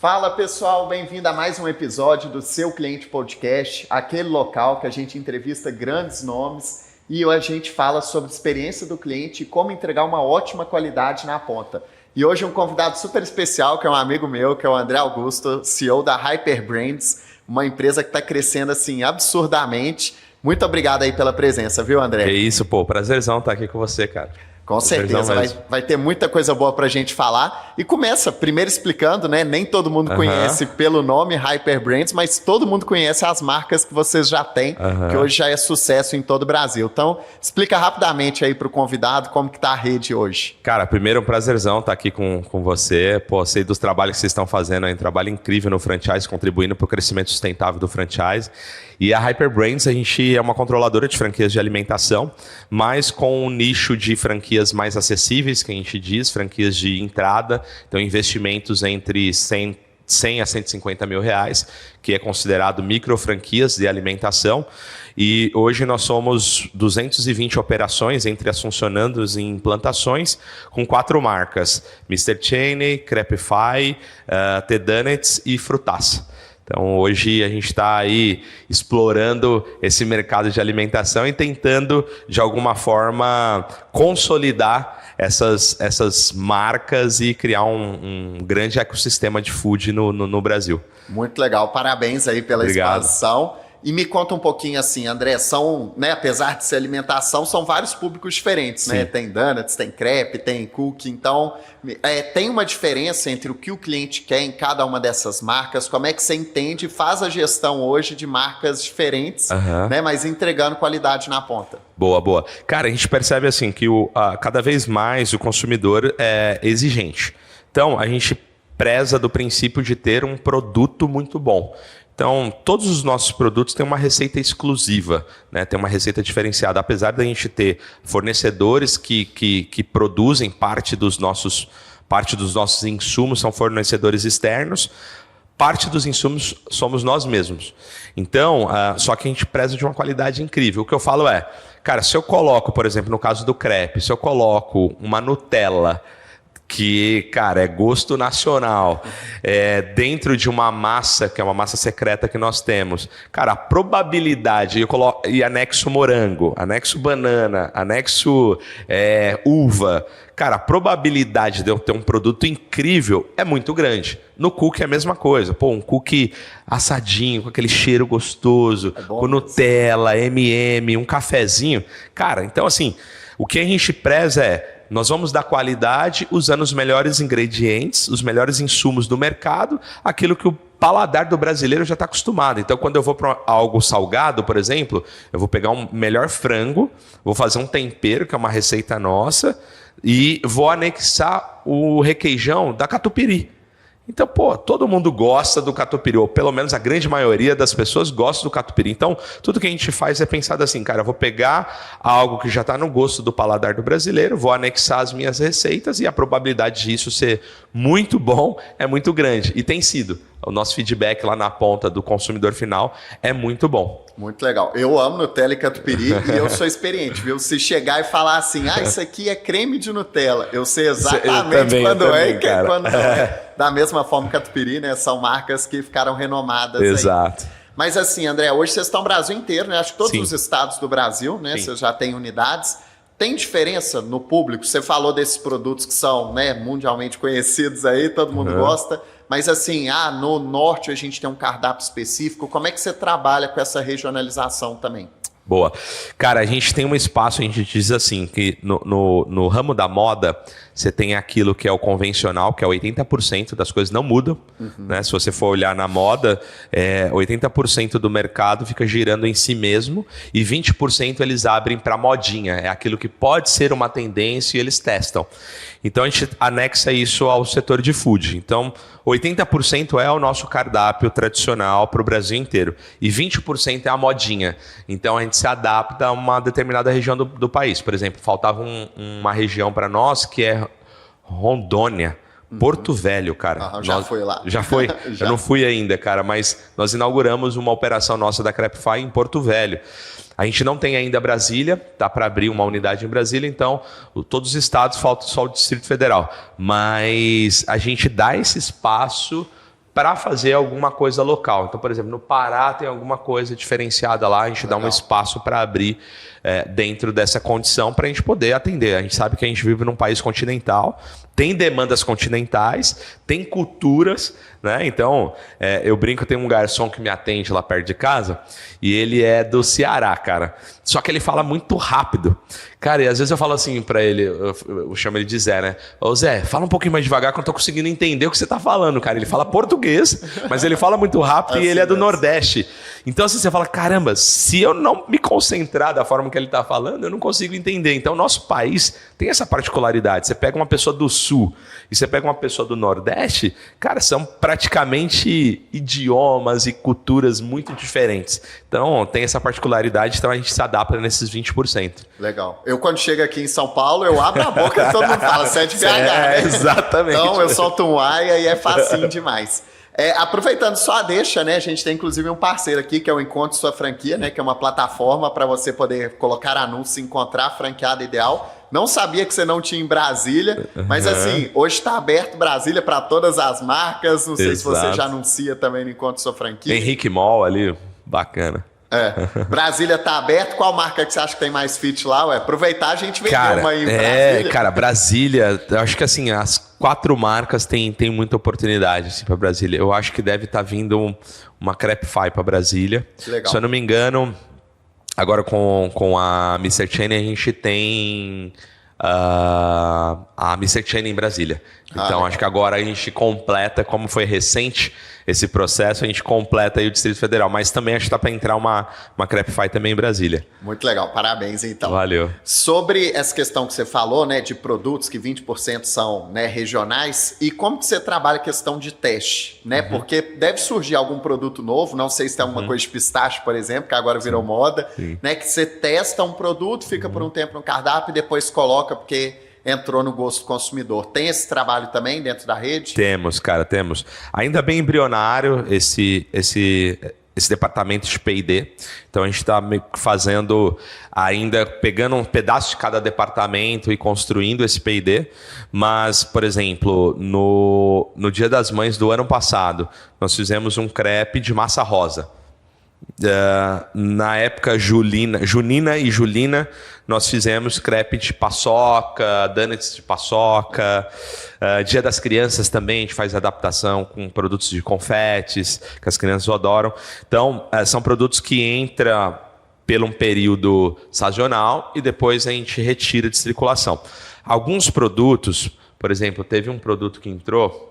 Fala pessoal, bem-vindo a mais um episódio do Seu Cliente Podcast, aquele local que a gente entrevista grandes nomes e a gente fala sobre a experiência do cliente e como entregar uma ótima qualidade na ponta. E hoje um convidado super especial, que é um amigo meu, que é o André Augusto, CEO da Hyper Brands, uma empresa que está crescendo assim absurdamente. Muito obrigado aí pela presença, viu, André? Que isso, pô, prazerzão estar aqui com você, cara. Com certeza, vai ter muita coisa boa pra gente falar. E começa primeiro explicando, né? Nem todo mundo conhece pelo nome Hyper Brands, mas todo mundo conhece as marcas que vocês já têm, que hoje já é sucesso em todo o Brasil. Então, explica rapidamente aí pro convidado como que tá a rede hoje. Cara, primeiro um prazerzão estar aqui com você. Pô, sei dos trabalhos que vocês estão fazendo aí, um trabalho incrível no franchise, contribuindo para o crescimento sustentável do franchise. E a Hyper Brands, a gente é uma controladora de franquias de alimentação, mas com um nicho de franquias mais acessíveis, que a gente diz, franquias de entrada, então investimentos entre 100 a 150 mil reais, que é considerado micro franquias de alimentação. E hoje nós somos 220 operações entre as funcionandos em implantações, com 4 marcas: Mr. Cheney, Crepify, The Donuts e Frutaça. Então, hoje a gente está aí explorando esse mercado de alimentação e tentando, de alguma forma, consolidar essas marcas e criar um grande ecossistema de food no Brasil. Muito legal, parabéns aí pela expansão. E me conta um pouquinho assim, André, são, né, apesar de ser alimentação, são vários públicos diferentes, Sim. né? Tem donuts, tem crepe, tem cookie, então tem uma diferença entre o que o cliente quer em cada uma dessas marcas, como é que você entende e faz a gestão hoje de marcas diferentes, né, mas entregando qualidade na ponta? Boa. Cara, a gente percebe assim que cada vez mais o consumidor é exigente. Então, a gente preza do princípio de ter um produto muito bom. Então, todos os nossos produtos têm uma receita exclusiva, né? Tem uma receita diferenciada. Apesar da gente ter fornecedores que produzem parte dos nossos insumos, são fornecedores externos, parte dos insumos somos nós mesmos. Então, só que a gente preza de uma qualidade incrível. O que eu falo é, cara, se eu coloco, por exemplo, no caso do crepe, se eu coloco uma Nutella, que, cara, é gosto nacional, dentro de uma massa, que é uma massa secreta que nós temos. Cara, a probabilidade, e anexo morango, anexo banana, anexo uva, cara, a probabilidade de eu ter um produto incrível é muito grande. No cookie é a mesma coisa. Pô, um cookie assadinho, com aquele cheiro gostoso, com Nutella, M&M, um cafezinho. Cara, então assim, o que a gente preza nós vamos dar qualidade usando os melhores ingredientes, os melhores insumos do mercado, aquilo que o paladar do brasileiro já está acostumado. Então, quando eu vou para algo salgado, por exemplo, eu vou pegar um melhor frango, vou fazer um tempero, que é uma receita nossa, e vou anexar o requeijão da catupiry. Então, pô, todo mundo gosta do catupiry, ou pelo menos a grande maioria das pessoas gosta do catupiry. Então, tudo que a gente faz é pensar assim, cara, eu vou pegar algo que já está no gosto do paladar do brasileiro, vou anexar as minas receitas e a probabilidade disso ser muito bom é muito grande. E tem sido. O nosso feedback lá na ponta do consumidor final é muito bom. Muito legal. Eu amo Nutella e catupiry e eu sou experiente, viu? Se chegar e falar assim, isso aqui é creme de Nutella, eu sei exatamente quando não é. Da mesma forma, catupiry, né? São marcas que ficaram renomadas. Exato. Aí. Mas assim, André, hoje vocês estão no Brasil inteiro, né? Acho que todos Sim. os estados do Brasil, né? Sim. Vocês já têm unidades. Tem diferença no público? Você falou desses produtos que são, né, mundialmente conhecidos aí, todo mundo gosta. Mas assim, no norte a gente tem um cardápio específico. Como é que você trabalha com essa regionalização também? Boa. Cara, a gente tem um espaço, a gente diz assim, que no ramo da moda, você tem aquilo que é o convencional, que é 80% das coisas não mudam. Né? Se você for olhar na moda, 80% do mercado fica girando em si mesmo e 20% eles abrem para modinha. É aquilo que pode ser uma tendência e eles testam. Então a gente anexa isso ao setor de food. Então 80% é o nosso cardápio tradicional para o Brasil inteiro e 20% é a modinha. Então a gente se adapta a uma determinada região do país. Por exemplo, faltava uma região para nós que é Rondônia. Porto Velho, cara. Já foi lá. Já foi? Já. Eu não fui ainda, cara, mas nós inauguramos uma operação nossa da Crepify em Porto Velho. A gente não tem ainda Brasília, tá para abrir uma unidade em Brasília, então todos os estados, falta só o Distrito Federal. Mas a gente dá esse espaço para fazer alguma coisa local. Então, por exemplo, no Pará tem alguma coisa diferenciada lá, a gente dá um espaço para abrir dentro dessa condição para a gente poder atender. A gente sabe que a gente vive num país continental, tem demandas continentais, tem culturas, né? Então, eu brinco, tem um garçom que me atende lá perto de casa e ele é do Ceará, cara. Só que ele fala muito rápido. Cara, e às vezes eu falo assim pra ele, eu chamo ele de Zé, né? Ô Zé, fala um pouquinho mais devagar que eu não tô conseguindo entender o que você tá falando, cara. Ele fala português, mas ele fala muito rápido e ele é do Nordeste. Então assim, você fala, caramba, se eu não me concentrar da forma que ele tá falando, eu não consigo entender. Então, nosso país tem essa particularidade. Você pega uma pessoa do Sul e você pega uma pessoa do Nordeste, cara, são praticamente idiomas e culturas muito diferentes. Então, tem essa particularidade, então a gente se adapta nesses 20%. Legal. Eu, quando chego aqui em São Paulo, eu abro a boca e todo mundo fala, você é de BH, né? Exatamente. Então, eu solto um ai e aí é facinho demais. Aproveitando só a deixa, né? A gente tem inclusive um parceiro aqui, que é o Encontre Sua Franquia, né? Que é uma plataforma para você poder colocar anúncio e encontrar a franqueada ideal. Não sabia que você não tinha em Brasília, mas assim, hoje está aberto Brasília para todas as marcas. Não sei se você já anuncia também no Encontre Sua Franquia. Henrique Mall ali, bacana. Brasília está aberto. Qual marca que você acha que tem mais fit lá? Aproveitar, a gente vendeu uma aí em Brasília. Cara, Brasília, eu acho que assim, as 4 marcas tem muita oportunidade assim, para Brasília. Eu acho que deve estar vindo uma Crepify para Brasília. Que legal. Se eu não me engano, agora com a Mr. Chain a gente tem a Mr. Chain em Brasília. Então acho que agora a gente completa, como foi recente esse processo, a gente completa aí o Distrito Federal. Mas também acho que está para entrar uma Crepify também em Brasília. Muito legal, parabéns então. Valeu. Sobre essa questão que você falou, né, de produtos que 20% são, né, regionais, e como que você trabalha a questão de teste, né? Porque deve surgir algum produto novo, não sei se tem alguma coisa de pistache, por exemplo, que agora virou moda, né, que você testa um produto, fica por um tempo no cardápio e depois coloca porque entrou no gosto do consumidor. Tem esse trabalho também dentro da rede? Temos, cara, temos. Ainda bem embrionário esse departamento de P&D. Então a gente está fazendo ainda, pegando um pedaço de cada departamento e construindo esse P&D. Mas, por exemplo, no Dia das Mães do ano passado, nós fizemos um crepe de massa rosa. Na época junina e julina, nós fizemos crepe de paçoca, donuts de paçoca. Dia das Crianças também, a gente faz adaptação com produtos de confetes, que as crianças adoram. Então, são produtos que entram por um período sazonal e depois a gente retira de circulação. Alguns produtos, por exemplo, teve um produto que entrou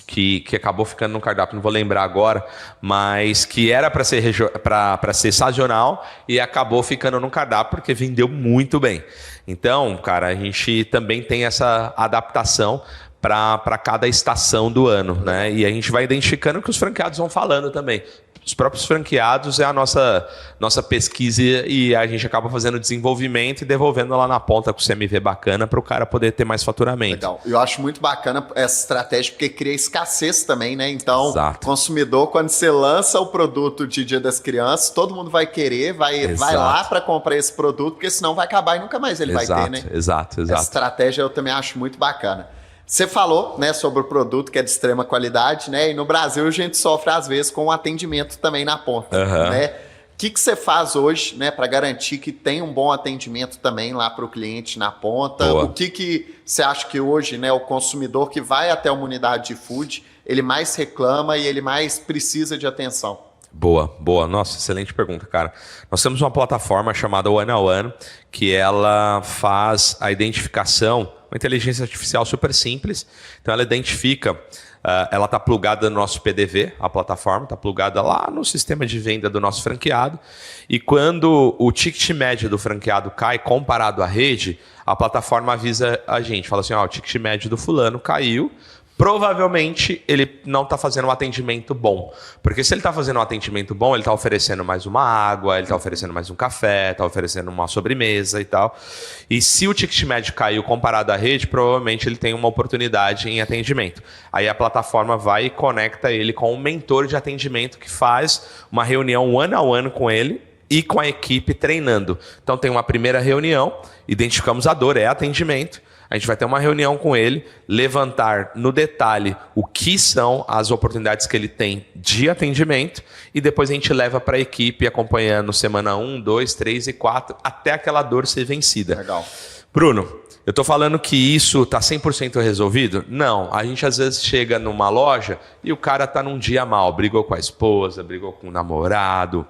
que acabou ficando no cardápio, não vou lembrar agora, mas que era para ser sazonal e acabou ficando no cardápio porque vendeu muito bem. Então, cara, a gente também tem essa adaptação para cada estação do ano, né? E a gente vai identificando o que os franqueados vão falando também. Os próprios franqueados é a nossa pesquisa e a gente acaba fazendo desenvolvimento e devolvendo lá na ponta com o CMV bacana para o cara poder ter mais faturamento. Legal. Eu acho muito bacana essa estratégia porque cria escassez também, né? Então, Exato. Consumidor, quando você lança o produto de Dia das Crianças, todo mundo vai querer, vai lá para comprar esse produto, porque senão vai acabar e nunca mais ele vai ter, né? Exato. Essa estratégia eu também acho muito bacana. Você falou, né, sobre o produto que é de extrema qualidade, né? E no Brasil a gente sofre às vezes com o atendimento também na ponta, né? O que você faz hoje, né, para garantir que tem um bom atendimento também lá para o cliente na ponta? Boa. O que você acha que hoje, né, o consumidor que vai até uma unidade de food, ele mais reclama e ele mais precisa de atenção? Boa. Nossa, excelente pergunta, cara. Nós temos uma plataforma chamada One on One, que ela faz a identificação, uma inteligência artificial super simples. Então ela identifica, ela está plugada no nosso PDV, a plataforma está plugada lá no sistema de venda do nosso franqueado. E quando o ticket médio do franqueado cai comparado à rede, a plataforma avisa a gente, fala assim, o ticket médio do fulano caiu. Provavelmente ele não está fazendo um atendimento bom. Porque se ele está fazendo um atendimento bom, ele está oferecendo mais uma água, ele está oferecendo mais um café, está oferecendo uma sobremesa e tal. E se o ticket médio caiu comparado à rede, provavelmente ele tem uma oportunidade em atendimento. Aí a plataforma vai e conecta ele com um mentor de atendimento que faz uma reunião one-on-one com ele e com a equipe treinando. Então tem uma primeira reunião, identificamos a dor, é atendimento. A gente vai ter uma reunião com ele, levantar no detalhe o que são as oportunidades que ele tem de atendimento e depois a gente leva para a equipe acompanhando semana 1, 2, 3 e 4 até aquela dor ser vencida. Legal. Bruno, eu estou falando que isso está 100% resolvido? Não. A gente às vezes chega numa loja e o cara está num dia mal, brigou com a esposa, brigou com o namorado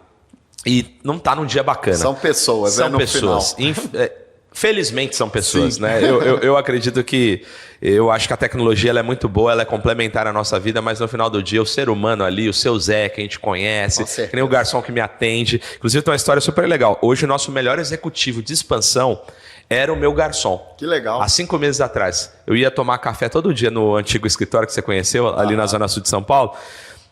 e não está num dia bacana. São pessoas, são no pessoas. final. Felizmente são pessoas, Sim. né? Eu acredito que... Eu acho que a tecnologia ela é muito boa, ela é complementar à nossa vida, mas no final do dia o ser humano ali, o seu Zé, que a gente conhece, que nem o garçom que me atende. Inclusive tem uma história super legal. Hoje o nosso melhor executivo de expansão era o meu garçom. Que legal. Há 5 meses atrás. Eu ia tomar café todo dia no antigo escritório que você conheceu, ali na Zona Sul de São Paulo.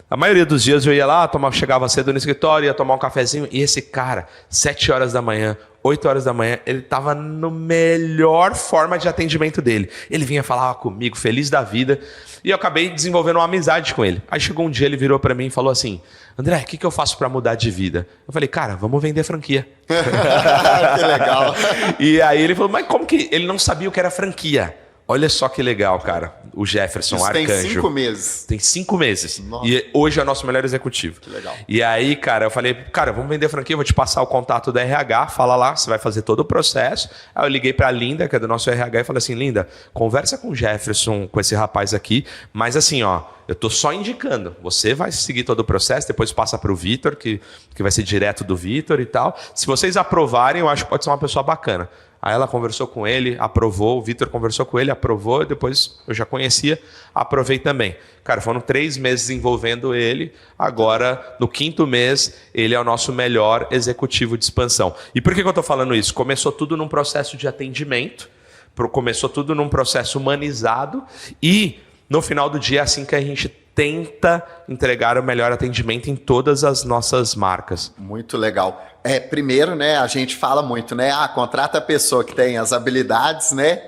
A maioria dos dias eu ia lá, chegava cedo no escritório, ia tomar um cafezinho, e esse cara, 7 horas da manhã, 8 horas da manhã, ele estava no melhor forma de atendimento dele. Ele vinha falar comigo, feliz da vida, e eu acabei desenvolvendo uma amizade com ele. Aí chegou um dia, ele virou para mim e falou assim, André, o que eu faço para mudar de vida? Eu falei, cara, vamos vender franquia. Que legal. E aí ele falou, mas como que... Ele não sabia o que era franquia. Olha só que legal, cara. O Jefferson Isso Arcanjo. tem 5 meses. Tem 5 meses. Nossa. E hoje é o nosso melhor executivo. Que legal. E aí, cara, eu falei, cara, vamos vender franquia, eu vou te passar o contato da RH, fala lá, você vai fazer todo o processo. Aí eu liguei pra Linda, que é do nosso RH, e falei assim, Linda, conversa com o Jefferson, com esse rapaz aqui, mas assim, ó, eu tô só indicando. Você vai seguir todo o processo, depois passa pro Vitor, que vai ser direto do Vitor e tal. Se vocês aprovarem, eu acho que pode ser uma pessoa bacana. Aí ela conversou com ele, aprovou, o Vitor conversou com ele, aprovou, e depois eu já conhecia, aprovei também. Cara, foram 3 meses envolvendo ele, agora no 5º mês ele é o nosso melhor executivo de expansão. E por que eu estou falando isso? Começou tudo num processo de atendimento, começou tudo num processo humanizado e no final do dia é assim que a gente tenta entregar o melhor atendimento em todas as nossas marcas. Muito legal. Primeiro, né, a gente fala muito, né? Contrata a pessoa que tem as habilidades, né?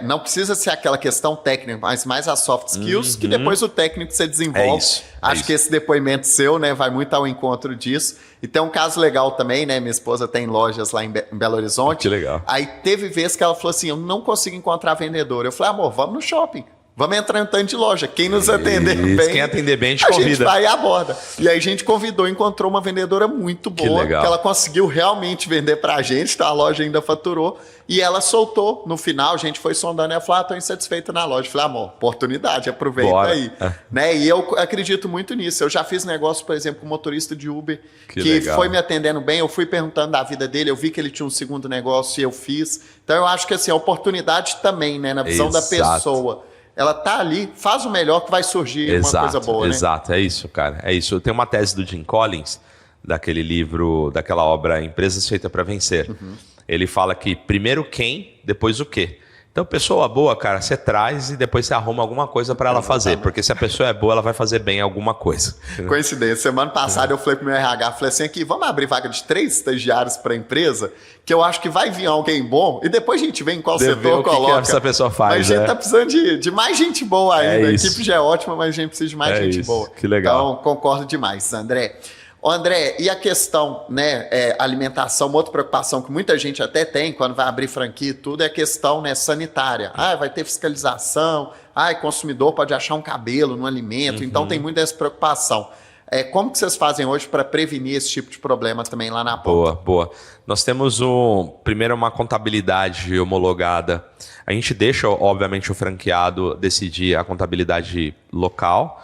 Não precisa ser aquela questão técnica, mas mais as soft skills, que depois o técnico você desenvolve. Acho que esse depoimento seu, né, vai muito ao encontro disso. E tem um caso legal também, né? Minha esposa tem lojas lá em Belo Horizonte. Que legal. Aí teve vezes que ela falou assim, eu não consigo encontrar vendedor. Eu falei, amor, vamos no shopping. Vamos entrar em um tanto de loja. Quem nos atender bem... Quem atender bem, a gente convida. A gente convida. vai e aborda. E aí a gente convidou, encontrou uma vendedora muito boa, que ela conseguiu realmente vender pra gente, tá? A loja ainda faturou. E ela soltou. No final, a gente foi sondando e ela falou, tô insatisfeita na loja. Eu falei, amor, oportunidade, aproveita. Bora. Aí. Né? E eu acredito muito nisso. Eu já fiz negócio, por exemplo, com um motorista de Uber, que foi me atendendo bem. Eu fui perguntando da vida dele, eu vi que ele tinha um segundo negócio e eu fiz. Então eu acho que assim, a oportunidade também, né? Na visão da pessoa. Ela tá ali, faz o melhor que vai surgir uma coisa boa, né? Exato, é isso, cara. É isso. Eu tenho uma tese do Jim Collins, daquele livro, daquela obra Empresas Feitas para Vencer. Ele fala que primeiro quem, depois o quê. Então, pessoa boa, cara, você traz e depois você arruma alguma coisa para ela fazer. Porque se a pessoa é boa, ela vai fazer bem alguma coisa. Coincidência. Semana passada eu falei pro meu RH, falei assim, aqui, vamos abrir vaga de 3 estagiários para a empresa, que eu acho que vai vir alguém bom, e depois a gente vê em qual setor coloca. O que essa pessoa faz, mas a gente tá precisando de mais gente boa ainda. A equipe já é ótima, mas a gente precisa de mais gente boa. Que legal. Então, concordo demais, André. Ô André, e a questão, né, alimentação, uma outra preocupação que muita gente até tem quando vai abrir franquia e tudo, é a questão, né, sanitária. Vai ter fiscalização, consumidor pode achar um cabelo no alimento, então tem muita essa preocupação. Como que vocês fazem hoje para prevenir esse tipo de problema também lá na ponta? Boa. Nós temos primeiro uma contabilidade homologada. A gente deixa, obviamente, o franqueado decidir a contabilidade local,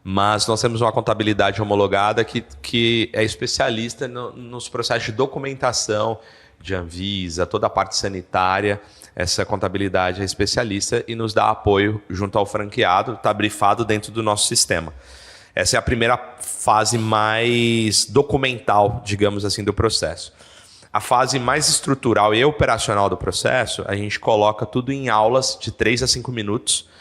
mas nós temos uma contabilidade homologada que é especialista nos processos de documentação de Anvisa, toda a parte sanitária. Essa contabilidade é especialista e nos dá apoio junto ao franqueado, está brifado dentro do nosso sistema. Essa é a primeira fase mais documental, digamos assim, do processo. A fase mais estrutural e operacional do processo, a gente coloca tudo em aulas de 3 a 5 minutos,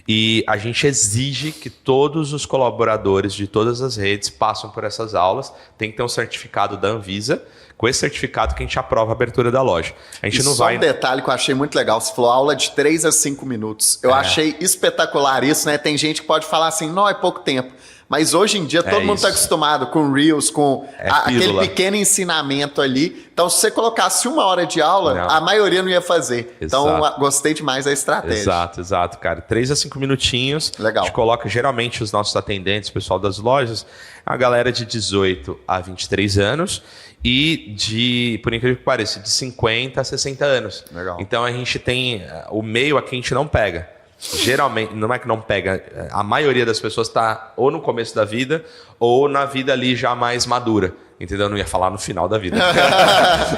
e a gente exige que todos os colaboradores de todas as redes passem por essas aulas. Tem que ter um certificado da Anvisa. Com esse certificado que a gente aprova a abertura da loja. A gente não vai... um detalhe que eu achei muito legal. Você falou aula de 3 a 5 minutos. Eu achei espetacular isso, né? Tem gente que pode falar assim, não, é pouco tempo. Mas hoje em dia todo mundo está acostumado com Reels, com aquele pequeno ensinamento ali. Então, se você colocasse 1 hora de aula, a maioria não ia fazer. Exato. Então, gostei demais da estratégia. Exato, cara. 3 a 5 minutinhos. Legal. A gente coloca geralmente os nossos atendentes, o pessoal das lojas, a galera de 18 a 23 anos e por incrível que pareça, de 50 a 60 anos. Legal. Então a gente tem o meio aqui a gente não pega. Geralmente, não é que não pega, a maioria das pessoas está ou no começo da vida ou na vida ali já mais madura. Entendeu? Eu não ia falar no final da vida.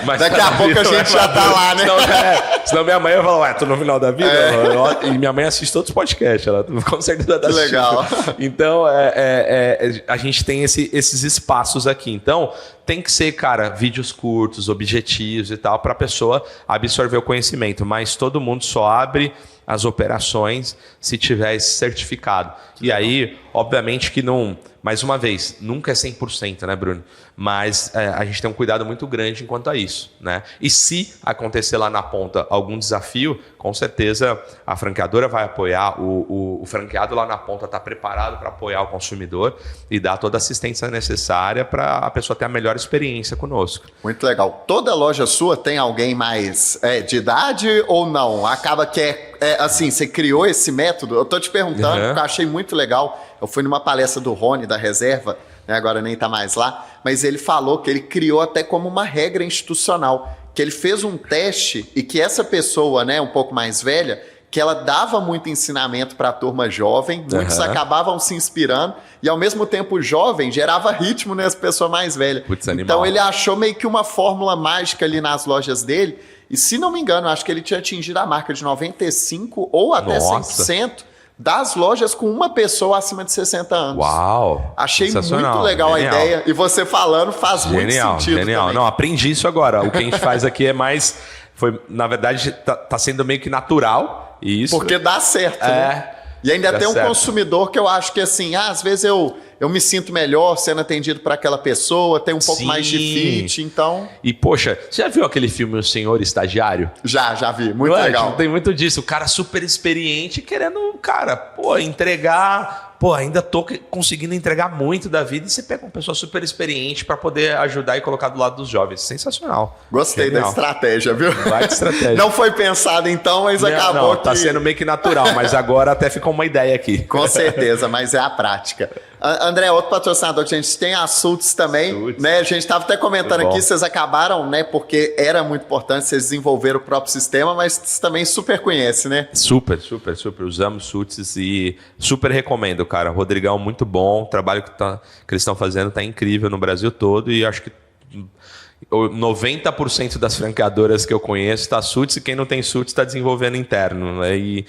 Mas daqui a pouco a gente já tá lá, né? Senão minha mãe vai falar, ué, tô no final da vida? E minha mãe assiste todos os podcasts, ela com certeza tá assistindo. Legal. Então, a gente tem esses espaços aqui. Então, tem que ser, cara, vídeos curtos, objetivos e tal, para a pessoa absorver o conhecimento. Mas todo mundo só abre as operações se tiver esse certificado. E aí, obviamente que não... Mais uma vez, nunca é 100%, né, Bruno? Mas a gente tem um cuidado muito grande enquanto a isso, né? E se acontecer lá na ponta algum desafio, com certeza a franqueadora vai apoiar, o franqueado lá na ponta está preparado para apoiar o consumidor e dar toda a assistência necessária para a pessoa ter a melhor experiência conosco. Muito legal. Toda loja sua tem alguém mais de idade ou não? Acaba que assim, você criou esse método? Eu tô te perguntando, porque eu achei muito legal. Eu fui numa palestra do Rony, da Reserva, né, agora nem tá mais lá, mas ele falou que ele criou até como uma regra institucional, que ele fez um teste e que essa pessoa, né, um pouco mais velha, que ela dava muito ensinamento para a turma jovem, muitos acabavam se inspirando, e ao mesmo tempo o jovem gerava ritmo nessa pessoa mais velha. Então ele achou meio que uma fórmula mágica ali nas lojas dele, e se não me engano, acho que ele tinha atingido a marca de 95% ou até 100%, das lojas com uma pessoa acima de 60 anos. Uau! Achei muito legal a ideia. E você falando faz muito sentido. Genial. Também. Não, aprendi isso agora. O que a gente faz aqui é mais... na verdade, tá sendo meio que natural. Isso. Porque dá certo, né? E ainda tem um consumidor que eu acho que assim, às vezes eu me sinto melhor sendo atendido por aquela pessoa, tem um pouco mais de fit, então... E, poxa, você já viu aquele filme O Senhor Estagiário? Já vi. Muito legal. Tem muito disso. O cara super experiente querendo, cara, entregar... ainda tô conseguindo entregar muito da vida e você pega uma pessoa super experiente para poder ajudar e colocar do lado dos jovens. Sensacional. Gostei da estratégia, viu? Vai de estratégia. Não foi pensado então, mas acabou não, tá sendo meio que natural, mas agora até ficou uma ideia aqui. Com certeza, mas é a prática. André, outro patrocinador que a gente tem, a Sultz também, né? A gente estava até comentando aqui, vocês acabaram, né? Porque era muito importante, vocês desenvolveram o próprio sistema, mas vocês também super conhecem, né? Super. Usamos Sultz e super recomendo, cara. Rodrigão, muito bom. O trabalho que eles estão fazendo tá incrível no Brasil todo e acho que 90% das franqueadoras que eu conheço está Sultz e quem não tem Sultz está desenvolvendo interno, né? E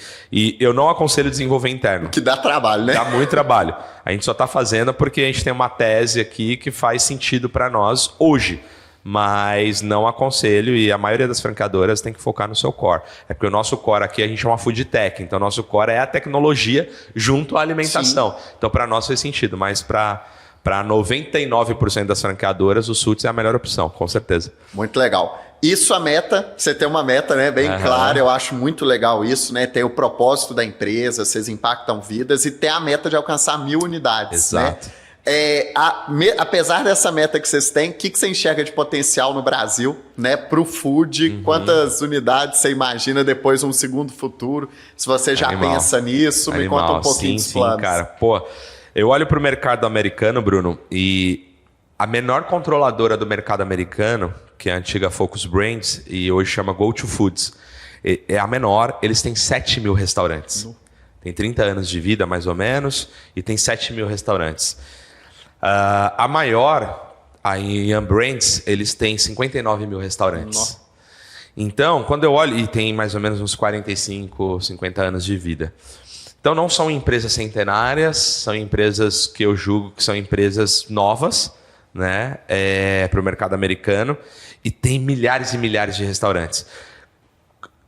eu não aconselho desenvolver interno. Que dá trabalho, né? Dá muito trabalho. A gente só está fazendo porque a gente tem uma tese aqui que faz sentido para nós hoje. Mas não aconselho e a maioria das franqueadoras tem que focar no seu core. É porque o nosso core aqui a gente chama food tech, então o nosso core é a tecnologia junto à alimentação. Sim. Então para nós faz sentido, mas para 99% das franqueadoras o Sultz é a melhor opção, com certeza. Muito legal. Isso a meta, você tem uma meta, né, bem clara, eu acho muito legal isso, né? Tem o propósito da empresa, vocês impactam vidas e tem a meta de alcançar 1.000 unidades. Exato. Né? Apesar dessa meta que vocês têm, o que você enxerga de potencial no Brasil, né, para o food? Quantas unidades você imagina depois um segundo futuro? Se você já pensa nisso, me conta um pouquinho dos planos. Sim, cara. Pô, eu olho para o mercado americano, Bruno, e a menor controladora do mercado americano, que é a antiga Focus Brands, e hoje chama Go2 Foods, é a menor, eles têm 7.000 restaurantes. Tem 30 anos de vida, mais ou menos, e tem 7.000 restaurantes. A maior, a Yum Brands, eles têm 59.000 restaurantes. Nossa. Então, quando eu olho, e tem mais ou menos uns 45, 50 anos de vida. Então, não são empresas centenárias, são empresas que eu julgo que são empresas novas, né, para o mercado americano, e tem milhares e milhares de restaurantes.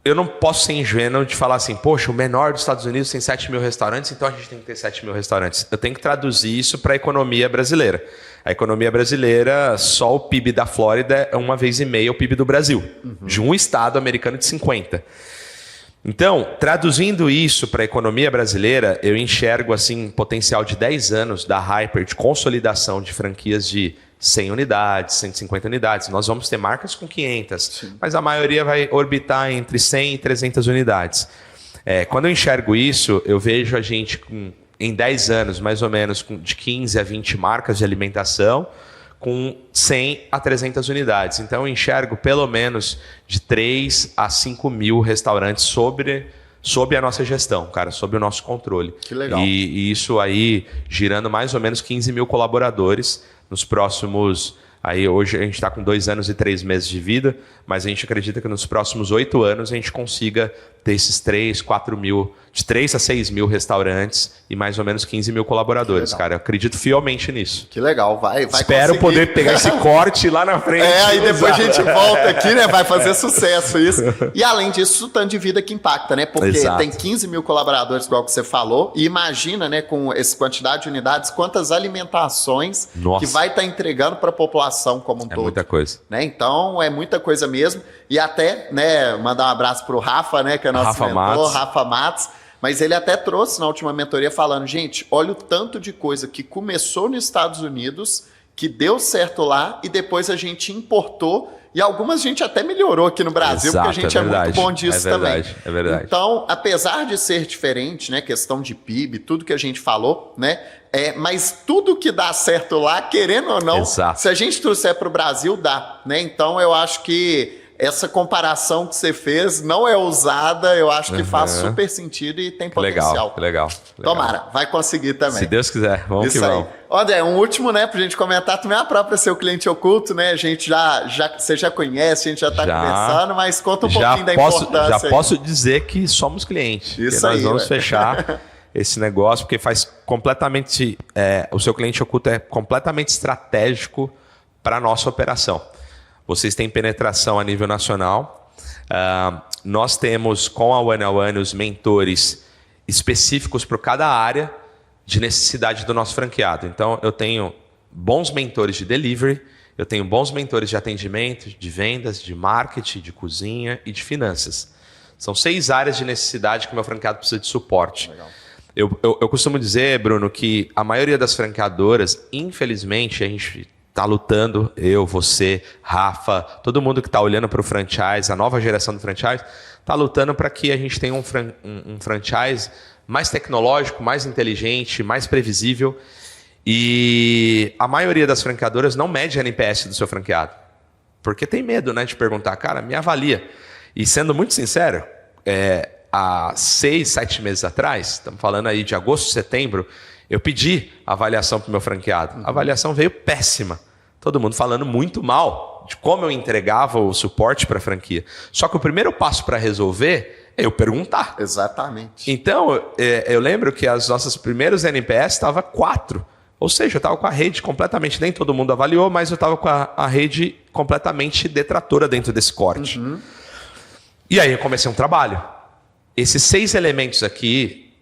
Eu não posso ser ingênuo de falar assim, poxa, o menor dos Estados Unidos tem 7.000 restaurantes, então a gente tem que ter 7.000 restaurantes. Eu tenho que traduzir isso para a economia brasileira. A economia brasileira, só o PIB da Flórida é 1,5 vezes o PIB do Brasil, de um estado americano de 50. Então, traduzindo isso para a economia brasileira, eu enxergo assim potencial de 10 anos da Hyper de consolidação de franquias de 100 unidades, 150 unidades. Nós vamos ter marcas com 500, sim, mas a maioria vai orbitar entre 100 e 300 unidades. Quando eu enxergo isso, eu vejo a gente em 10 anos, mais ou menos, de 15 a 20 marcas de alimentação, com 100 a 300 unidades. Então, eu enxergo pelo menos de 3 a 5 mil restaurantes sob a nossa gestão, cara, sob o nosso controle. Que legal. E isso aí girando mais ou menos 15 mil colaboradores nos próximos... Aí hoje a gente está com 2 anos e 3 meses de vida, mas a gente acredita que nos próximos 8 anos a gente consiga ter esses 3, 4 mil, de 3 a 6 mil restaurantes e mais ou menos 15 mil colaboradores, cara. Eu acredito fielmente nisso. Que legal, vai Espero conseguir. Poder pegar esse corte lá na frente. Aí depois a gente volta aqui, né? Vai fazer sucesso isso. E além disso, o tanto de vida que impacta, né? Porque tem 15 mil colaboradores, igual que você falou, e imagina, né, com essa quantidade de unidades, quantas alimentações que vai estar entregando para a população como um todo. É muita coisa. Né? Então, é muita coisa mesmo. E até, né, mandar um abraço pro Rafa, né, que é nosso mentor, Rafa Matos. Mas ele até trouxe na última mentoria falando, gente, olha o tanto de coisa que começou nos Estados Unidos, que deu certo lá e depois a gente importou e algumas a gente até melhorou aqui no Brasil, porque a gente é muito bom disso também. É verdade. Então, apesar de ser diferente, né, questão de PIB, tudo que a gente falou, né, mas tudo que dá certo lá, querendo ou não, se a gente trouxer para o Brasil, dá, né? Então, eu acho que essa comparação que você fez não é ousada, eu acho que faz super sentido e tem potencial. Legal. Tomara, vai conseguir também. Se Deus quiser, vamos isso que vamos. André, um último, né, pra gente comentar também a própria Seu Cliente Oculto, né? A gente você já conhece, a gente já tá conversando, mas conta um pouquinho da importância. Já posso dizer que somos clientes. Isso aí. Nós vamos fechar esse negócio, porque faz completamente... o Seu Cliente Oculto é completamente estratégico para a nossa operação. Vocês têm penetração a nível nacional. Nós temos, com a One os mentores específicos para cada área de necessidade do nosso franqueado. Então, eu tenho bons mentores de delivery, eu tenho bons mentores de atendimento, de vendas, de marketing, de cozinha e de finanças. São 6 áreas de necessidade que o meu franqueado precisa de suporte. Legal. Eu costumo dizer, Bruno, que a maioria das franqueadoras, infelizmente, a gente... está lutando, eu, você, Rafa, todo mundo que está olhando para o franchise, a nova geração do franchise, está lutando para que a gente tenha um franchise mais tecnológico, mais inteligente, mais previsível. E a maioria das franqueadoras não mede a NPS do seu franqueado. Porque tem medo, né, de perguntar, cara, me avalia. E sendo muito sincero, há 6, 7 meses atrás, estamos falando aí de agosto, setembro, eu pedi avaliação para o meu franqueado. A avaliação veio péssima. Todo mundo falando muito mal de como eu entregava o suporte para a franquia. Só que o primeiro passo para resolver é eu perguntar. Exatamente. Então, eu lembro que as nossas primeiros NPS estavam 4. Ou seja, eu estava com a rede completamente... Nem todo mundo avaliou, mas eu estava com a rede completamente detratora dentro desse corte. E aí eu comecei um trabalho. Esses 6 elementos aqui...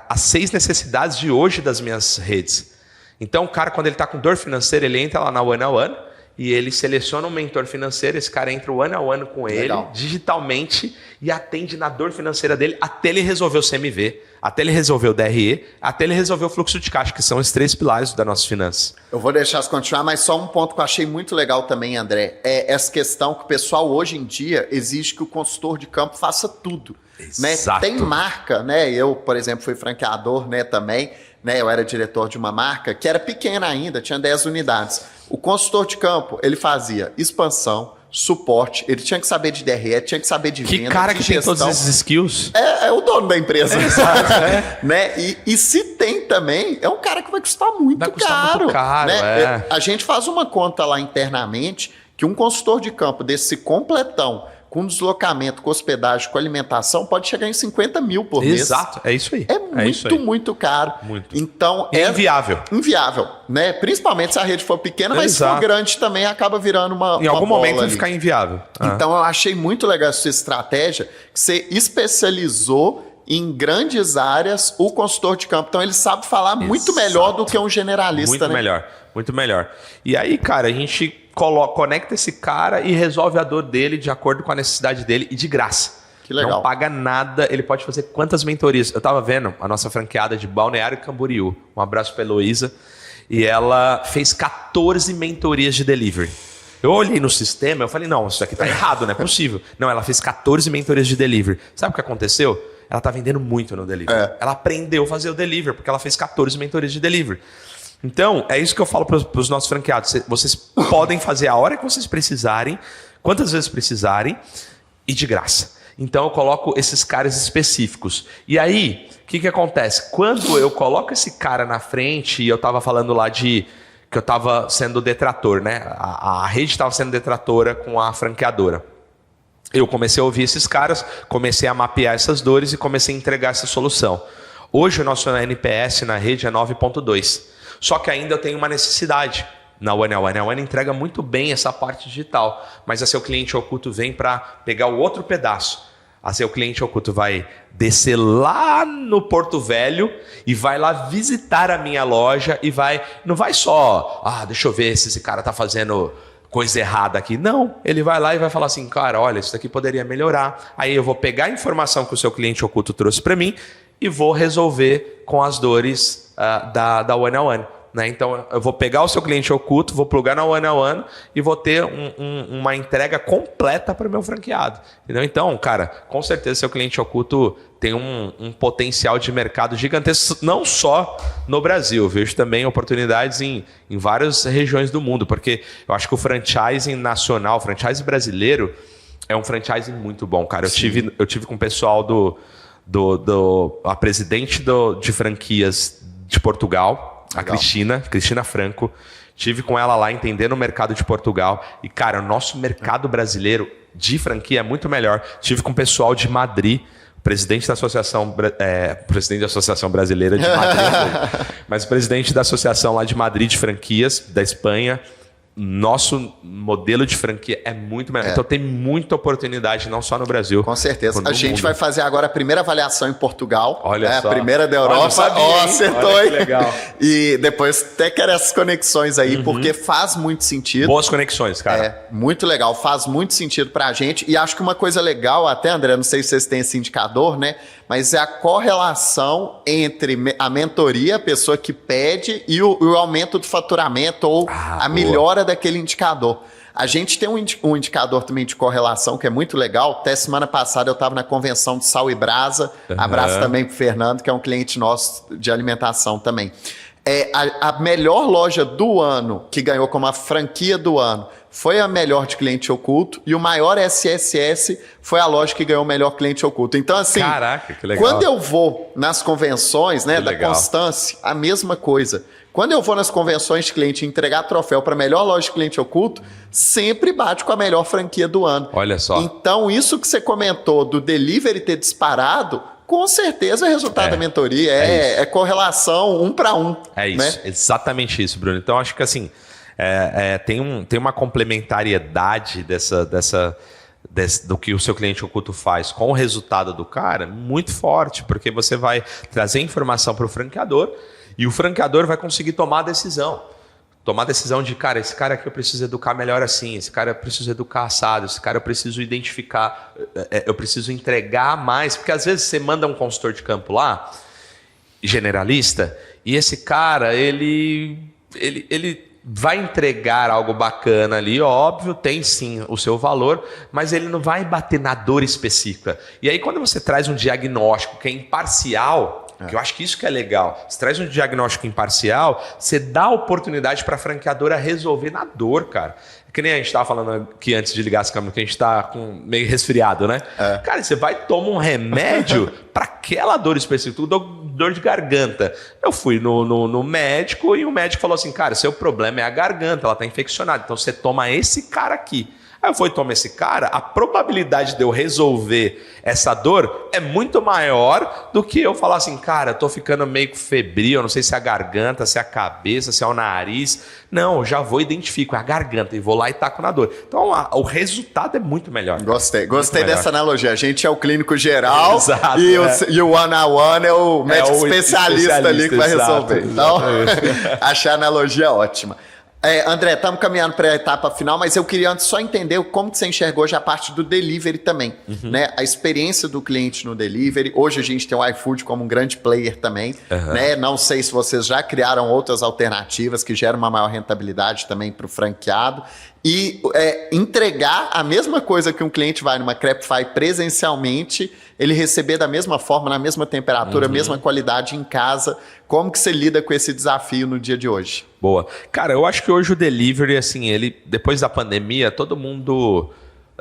as 6 necessidades de hoje das minhas redes. Então, o cara, quando ele está com dor financeira, ele entra lá na One e ele seleciona um mentor financeiro, esse cara entra One com ele, digitalmente, e atende na dor financeira dele até ele resolver o CMV, até ele resolver o DRE, até ele resolver o fluxo de caixa, que são os 3 pilares das nossas finanças. Eu vou deixar você continuar, mas só um ponto que eu achei muito legal também, André, é essa questão que o pessoal hoje em dia exige que o consultor de campo faça tudo. Né? Tem marca, né? Eu, por exemplo, fui franqueador, né, também, né? Eu era diretor de uma marca que era pequena ainda, tinha 10 unidades. O consultor de campo, ele fazia expansão, suporte, ele tinha que saber de DRE, tinha que saber de venda, que cara que gestão. tem todos esses skills. É o dono da empresa. Né? E se tem também, é um cara que vai custar muito caro. Muito caro, né? A gente faz uma conta lá internamente que um consultor de campo desse completão, com deslocamento, com hospedagem, com alimentação, pode chegar em 50 mil por mês. Exato, é isso aí. Muito caro. Muito. Então, inviável. Inviável, né? Principalmente se a rede for pequena, mas se for grande também acaba virando uma Em algum momento vai ali. ficar inviável. Então, eu achei muito legal essa estratégia, que você especializou em grandes áreas o consultor de campo. Então, ele sabe falar muito melhor do que um generalista, Muito melhor. E aí, cara, a gente conecta esse cara e resolve a dor dele de acordo com a necessidade dele e de graça. Que legal. Não paga nada, ele pode fazer quantas mentorias. Eu tava vendo a nossa franqueada de Balneário Camboriú. Um abraço pra Heloísa. E ela fez 14 mentorias de delivery. Eu olhei no sistema, eu falei, não, isso aqui tá errado, não é possível. Não, ela fez 14 mentorias de delivery. Sabe o que aconteceu? Ela tá vendendo muito no delivery. Ela aprendeu a fazer o delivery, porque ela fez 14 mentorias de delivery. Então, é isso que eu falo para os nossos franqueados. Vocês podem fazer a hora que vocês precisarem, quantas vezes precisarem, e de graça. Então, eu coloco esses caras específicos. E aí, o que acontece? Quando eu coloco esse cara na frente, e eu estava falando lá que eu estava sendo detrator, né? A rede estava sendo detratora com a franqueadora. Eu comecei a ouvir esses caras, comecei a mapear essas dores e comecei a entregar essa solução. Hoje o nosso NPS na rede é 9.2. Só que ainda eu tenho uma necessidade na One. A One entrega muito bem essa parte digital, mas a Seu Cliente Oculto vem para pegar o outro pedaço. A Seu Cliente Oculto vai descer lá no Porto Velho e vai lá visitar a minha loja e não vai só, deixa eu ver se esse cara tá fazendo coisa errada aqui. Não, ele vai lá e vai falar assim, cara, olha, isso daqui poderia melhorar. Aí eu vou pegar a informação que o Seu Cliente Oculto trouxe para mim e vou resolver com as dores da One. Né? Então, eu vou pegar o Seu Cliente Oculto, vou plugar na One e vou ter uma entrega completa para o meu franqueado. Entendeu? Então, cara, com certeza Seu Cliente Oculto tem um potencial de mercado gigantesco, não só no Brasil. Eu vejo também oportunidades em várias regiões do mundo, porque eu acho que o franchising nacional, o franchising brasileiro, é um franchising muito bom, cara. Eu tive com o pessoal a presidente de franquias de Portugal, a Cristina Franco. Tive com ela lá entendendo o mercado de Portugal. E, cara, o nosso mercado brasileiro de franquia é muito melhor. Tive com o pessoal de Madrid, presidente da Associação Brasileira de Madrid, mas o presidente da Associação lá de Madrid de Franquias, da Espanha. Nosso modelo de franquia é muito melhor. Então tem muita oportunidade, não só no Brasil. Com certeza. A gente vai fazer agora a primeira avaliação em Portugal. Olha só. A primeira da Europa. Acertou, olha hein? Que legal. E depois até quero essas conexões aí, porque faz muito sentido. Boas conexões, cara. Muito legal. Faz muito sentido pra gente. E acho que uma coisa legal, até, André, não sei se vocês têm esse indicador, né? Mas é a correlação entre a mentoria, a pessoa que pede, e o aumento do faturamento ou a melhora daquele indicador. A gente tem um indicador também de correlação que é muito legal. Até semana passada eu estava na convenção de Sal e Brasa. Abraço também para o Fernando, que é um cliente nosso de alimentação também. A melhor loja do ano, que ganhou como a franquia do ano, foi a melhor de cliente oculto, e o maior SSS foi a loja que ganhou o melhor cliente oculto. Então, assim, caraca, que legal. Quando eu vou nas convenções, né, da Constância, a mesma coisa. Quando eu vou nas convenções de cliente entregar troféu para a melhor loja de cliente oculto, sempre bate com a melhor franquia do ano. Olha só. Então, isso que você comentou do delivery ter disparado, com certeza é resultado da mentoria, é correlação 1 para 1. É isso, né? Exatamente isso, Bruno. Então, acho que assim, tem uma complementariedade do que o seu cliente oculto faz com o resultado do cara muito forte, porque você vai trazer informação para o franqueador e o franqueador vai conseguir tomar a decisão. Tomar a decisão de, cara, esse cara aqui eu preciso educar melhor assim, esse cara eu preciso educar assado, esse cara eu preciso identificar, eu preciso entregar mais, porque às vezes você manda um consultor de campo lá, generalista, e esse cara, ele vai entregar algo bacana ali, óbvio, tem sim o seu valor, mas ele não vai bater na dor específica. E aí quando você traz um diagnóstico que é imparcial, que eu acho que isso que é legal, você traz um diagnóstico imparcial, você dá a oportunidade para a franqueadora resolver na dor, cara. Que nem a gente estava falando aqui antes de ligar essa câmera, que a gente está meio resfriado, né? Cara, você vai tomar um remédio para aquela dor específica, dor de garganta. Eu fui no médico e o médico falou assim, cara, seu problema é a garganta, ela está infeccionada, então você toma esse cara aqui. Aí eu fui tomar esse cara, a probabilidade de eu resolver essa dor é muito maior do que eu falar assim, cara, eu tô ficando meio febril, eu não sei se é a garganta, se é a cabeça, se é o nariz. Não, eu já vou identifico, é a garganta e vou lá e taco na dor. Então o resultado é muito melhor. Gostei dessa analogia. A gente é o clínico geral. Exato, e o one-on-one é o médico especialista ali que vai resolver. Então, achar a analogia ótima. André, estamos caminhando para a etapa final, mas eu queria antes só entender como que você enxergou já a parte do delivery também, né? A experiência do cliente no delivery. Hoje a gente tem o iFood como um grande player também, né? Não sei se vocês já criaram outras alternativas que geram uma maior rentabilidade também para o franqueado. E entregar a mesma coisa que um cliente vai numa Crepify presencialmente, ele receber da mesma forma, na mesma temperatura, mesma qualidade em casa. Como que você lida com esse desafio no dia de hoje? Boa. Cara, eu acho que hoje o delivery, assim, depois da pandemia, todo mundo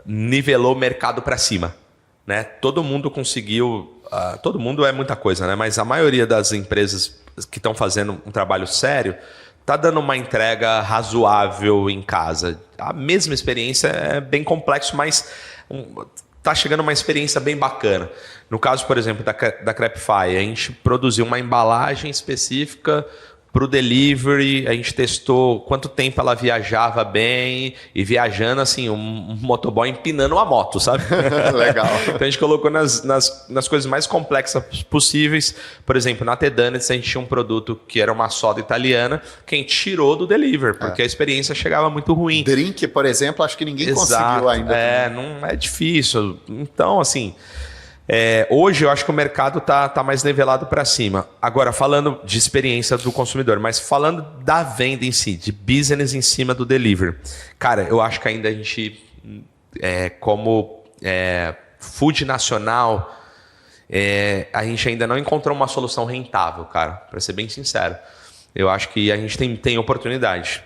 nivelou o mercado para cima, né? Todo mundo conseguiu... todo mundo é muita coisa, né? Mas a maioria das empresas que estão fazendo um trabalho sério tá dando uma entrega razoável em casa. A mesma experiência é bem complexo, mas tá chegando uma experiência bem bacana. No caso, por exemplo, da Crepify, a gente produziu uma embalagem específica para o delivery, a gente testou quanto tempo ela viajava bem e viajando assim, um motoboy empinando uma moto, sabe? Legal. Então a gente colocou nas coisas mais complexas possíveis. Por exemplo, na T-Donuts a gente tinha um produto que era uma soda italiana que a gente tirou do delivery, porque a experiência chegava muito ruim. Drink, por exemplo, acho que ninguém conseguiu ainda. Não é difícil. Então, assim... hoje eu acho que o mercado tá mais nivelado para cima. Agora, falando de experiência do consumidor, mas falando da venda em si, de business em cima do delivery. Cara, eu acho que ainda a gente, como food nacional, a gente ainda não encontrou uma solução rentável, cara, para ser bem sincero. Eu acho que a gente tem oportunidade.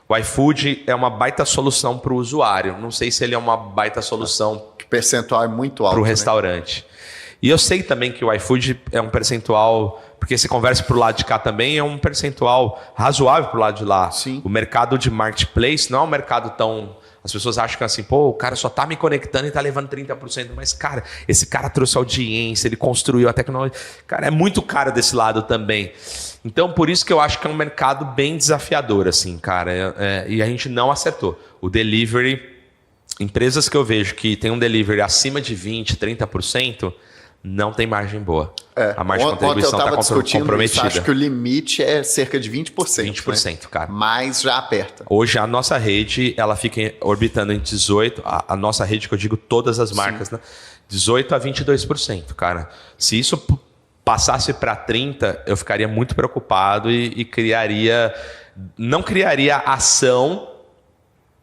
O iFood é uma baita solução para o usuário. Não sei se ele é uma baita solução... O percentual é muito alto. Para o restaurante. Né? E eu sei também que o iFood é um percentual, porque se conversa para o lado de cá também, é um percentual razoável para o lado de lá. Sim. O mercado de marketplace não é um mercado tão... As pessoas acham que assim, o cara só tá me conectando e tá levando 30%. Mas, cara, esse cara trouxe audiência, ele construiu a tecnologia. Cara, é muito caro desse lado também. Então, por isso que eu acho que é um mercado bem desafiador, assim, cara. E a gente não acertou. O delivery... Empresas que eu vejo que tem um delivery acima de 20%, 30%, não tem margem boa. A margem de contribuição está comprometida. Eu acho que o limite é cerca de 20%. 20%, né? Cara. Mas já aperta. Hoje a nossa rede, ela fica orbitando em 18%. A nossa rede, que eu digo todas as marcas, né? 18% a 22%, cara. Se isso passasse para 30%, eu ficaria muito preocupado e não criaria ação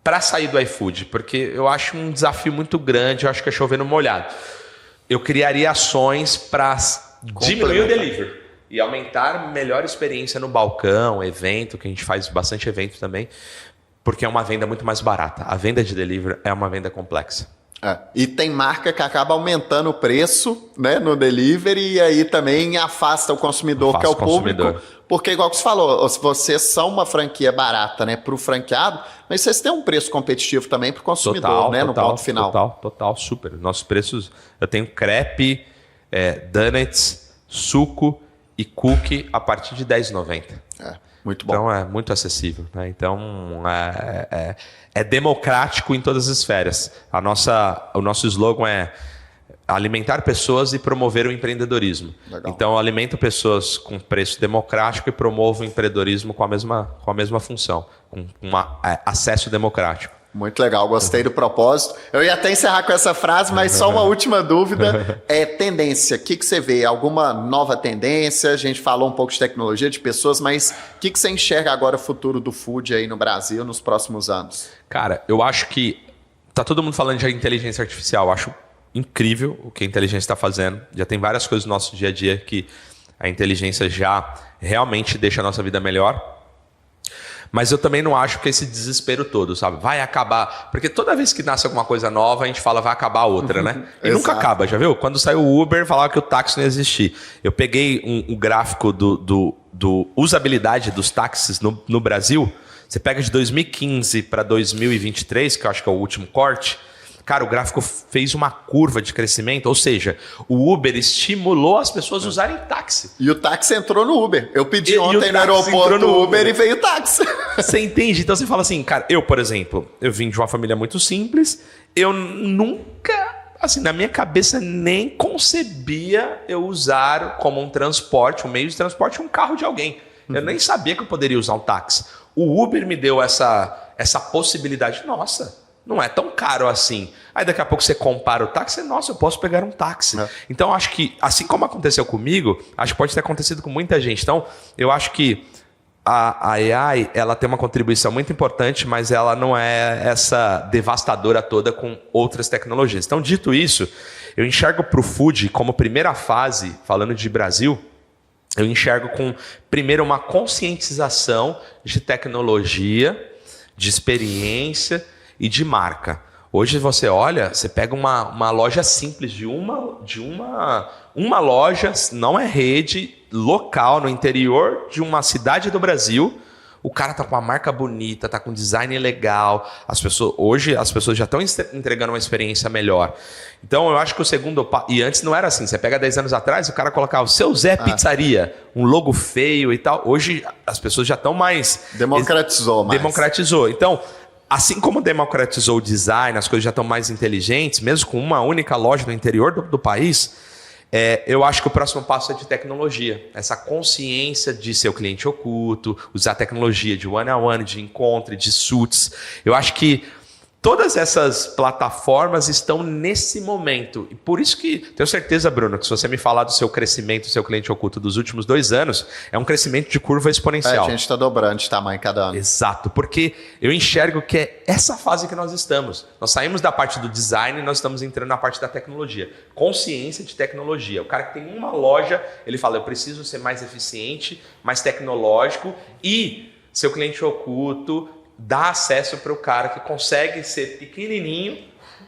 para sair do iFood, porque eu acho um desafio muito grande, eu acho que é chover no molhado. Eu criaria ações para diminuir o delivery e aumentar melhor experiência no balcão, evento, que a gente faz bastante evento também, porque é uma venda muito mais barata. A venda de delivery é uma venda complexa. E tem marca que acaba aumentando o preço, né, no delivery e aí também afasta o consumidor, que é o público. Porque, igual que você falou, vocês são uma franquia barata, né, para o franqueado, mas vocês têm um preço competitivo também para o consumidor, né, no ponto final. Total, super. Nossos preços, eu tenho crepe, donuts, suco e cookie a partir de R$10,90. Muito bom. Então é muito acessível, né? Então é democrático em todas as esferas. O nosso slogan é alimentar pessoas e promover o empreendedorismo. Legal. Então eu alimento pessoas com preço democrático e promovo o empreendedorismo com a mesma função, com acesso democrático. Muito legal, gostei do propósito. Eu ia até encerrar com essa frase, mas só uma última dúvida. Tendência, o que você vê? Alguma nova tendência? A gente falou um pouco de tecnologia, de pessoas, mas o que você enxerga agora o futuro do food aí no Brasil nos próximos anos? Cara, eu acho que tá todo mundo falando de inteligência artificial. Eu acho incrível o que a inteligência está fazendo. Já tem várias coisas no nosso dia a dia que a inteligência já realmente deixa a nossa vida melhor. Mas eu também não acho que esse desespero todo, sabe? Vai acabar. Porque toda vez que nasce alguma coisa nova, a gente fala vai acabar outra, né? E nunca acaba, já viu? Quando saiu o Uber, falava que o táxi não ia existir. Eu peguei um gráfico do usabilidade dos táxis no Brasil. Você pega de 2015 para 2023, que eu acho que é o último corte. Cara, o gráfico fez uma curva de crescimento, ou seja, o Uber estimulou as pessoas a usarem táxi. E o táxi entrou no Uber. Eu pedi ontem no aeroporto no Uber e veio o táxi. Você entende? Então você fala assim, cara, eu, por exemplo, eu vim de uma família muito simples, eu nunca, assim, na minha cabeça nem concebia eu usar como um transporte, um meio de transporte, um carro de alguém. Eu nem sabia que eu poderia usar um táxi. O Uber me deu essa possibilidade. Nossa, não é tão caro assim. Aí daqui a pouco você compara o táxi, nossa, eu posso pegar um táxi. Então acho que, assim como aconteceu comigo, acho que pode ter acontecido com muita gente. Então eu acho que a AI, ela tem uma contribuição muito importante, mas ela não é essa devastadora toda com outras tecnologias. Então, dito isso, eu enxergo para o food como primeira fase, falando de Brasil, eu enxergo com, primeiro, uma conscientização de tecnologia, de experiência e de marca. Hoje você olha, você pega uma loja simples de uma loja, não é rede, local, no interior de uma cidade do Brasil. O cara tá com uma marca bonita, tá com um design legal. Hoje as pessoas já estão entregando uma experiência melhor. Então eu acho que o segundo... E antes não era assim. Você pega 10 anos atrás, o cara colocava o seu Zé Pizzaria, um logo feio e tal. Hoje as pessoas já estão mais... Democratizou. Então, assim como democratizou o design, as coisas já estão mais inteligentes, mesmo com uma única loja no interior do país... eu acho que o próximo passo é de tecnologia. Essa consciência de ser o cliente oculto, usar tecnologia de one-on-one, de encontro, de suits. Eu acho que todas essas plataformas estão nesse momento. E por isso que, tenho certeza, Bruno, que se você me falar do seu crescimento, do seu cliente oculto dos últimos 2 anos, é um crescimento de curva exponencial. A gente está dobrando de tamanho cada ano. Exato, porque eu enxergo que é essa fase que nós estamos. Nós saímos da parte do design e nós estamos entrando na parte da tecnologia. Consciência de tecnologia. O cara que tem uma loja, ele fala, eu preciso ser mais eficiente, mais tecnológico e seu cliente oculto dá acesso para o cara que consegue ser pequenininho,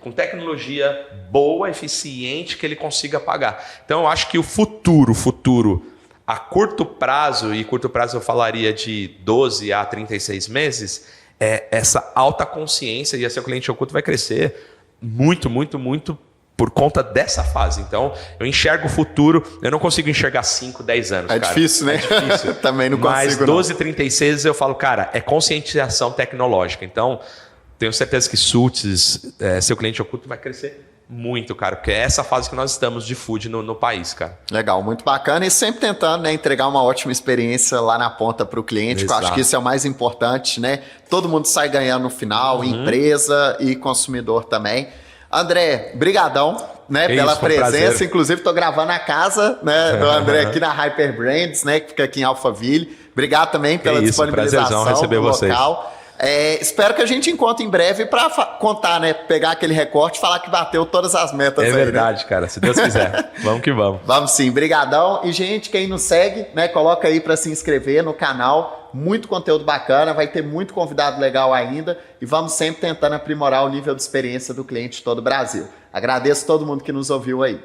com tecnologia boa, eficiente, que ele consiga pagar. Então eu acho que o futuro, a curto prazo, e curto prazo eu falaria de 12 a 36 meses, essa alta consciência e seu cliente oculto vai crescer muito, muito, muito por conta dessa fase. Então, eu enxergo o futuro, eu não consigo enxergar 5, 10 anos, cara. Difícil, né? É difícil. Também não consigo, mas 12, 36 eu falo, cara, é conscientização tecnológica. Então, tenho certeza que suits, seu cliente oculto vai crescer muito, cara, porque é essa fase que nós estamos de food no país, cara. Legal, muito bacana e sempre tentando, né, entregar uma ótima experiência lá na ponta para o cliente, que eu acho que isso é o mais importante, né? Todo mundo sai ganhando no final, empresa e consumidor também. André, brigadão, né, pela presença. Inclusive, estou gravando a casa, né, do André aqui na Hyper Brands, né, que fica aqui em Alphaville. Obrigado também pela disponibilização receber do vocês. local. Espero que a gente encontre em breve para contar, né, pegar aquele recorte e falar que bateu todas as metas. É verdade, né? Cara, se Deus quiser. Vamos que vamos. Vamos sim, brigadão. E, gente, quem nos segue, né, coloca aí para se inscrever no canal. Muito conteúdo bacana, vai ter muito convidado legal ainda e vamos sempre tentando aprimorar o nível de experiência do cliente de todo o Brasil. Agradeço a todo mundo que nos ouviu aí.